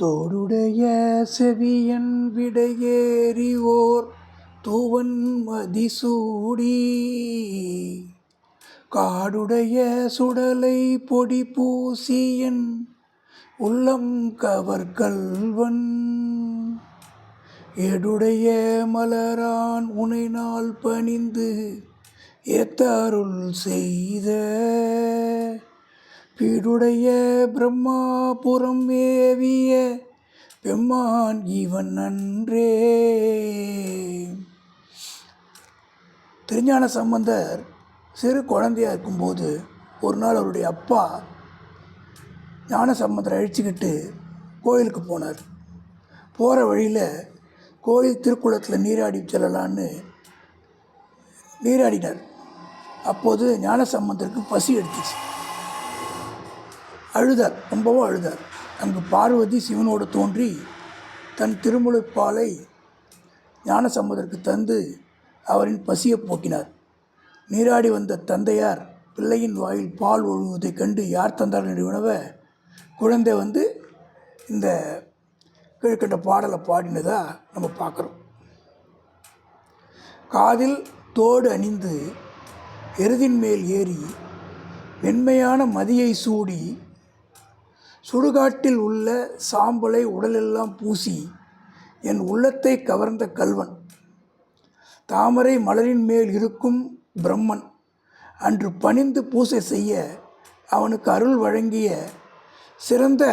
தோடுடைய செவியன் விடையேறிவோர் தூவன் மதிசூடி காடுடைய சுடலை பொடி பூசியன் உள்ளம் கவர்கல்வன் ஏடுடைய மலரான் உனை நாள் பணிந்து ஏத்தருள் செய்த பீடுடைய பிரம்மாபுரம் மேவிய பெம்மான் இவன் அன்றே. திருஞான சம்பந்தர் சிறு குழந்தையாக இருக்கும்போது ஒரு நாள் அவருடைய அப்பா ஞான சம்பந்தரை அழிச்சிக்கிட்டு கோயிலுக்கு போனார். போகிற வழியில் கோயில் திருக்குளத்தில் நீராடி செல்லலான்னு நீராடினார். அப்போது ஞான சம்பந்தருக்கு பசி எடுத்துச்சு. அழுதார், ரொம்பவும் அழுதார். அங்கு பார்வதி சிவனோடு தோன்றி தன் திருமுலைப்பாலை ஞான சம்பந்தருக்கு தந்து அவரின் பசியை போக்கினார். நீராடி வந்த தந்தையார் பிள்ளையின் வாயில் பால் ஒழுகுவதைக் கண்டு யார் தந்தார் என்று வினவ குழந்தை இந்த கீழ்கண்ட பாடலை பாடினதாக நம்ம பார்க்குறோம். காதில் தோடு அணிந்து எருதின் மேல் ஏறி வெண்மையான மதியை சூடி சுடுகாட்டில் உள்ள சாம்பலை உடலெல்லாம் பூசி என் உள்ளத்தை கவர்ந்த கல்வன் தாமரை மலரின் மேல் இருக்கும் பிரம்மன் அன்று பணிந்து பூசை செய்ய அவனுக்கு அருள் வழங்கிய சிறந்த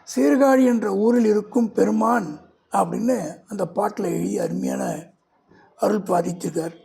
சீர்காழி என்ற ஊரில் இருக்கும் பெருமான் அப்படின்னு அந்த பாட்டில் எழுதி அருமையான அருள் பாதித்திருக்கார்.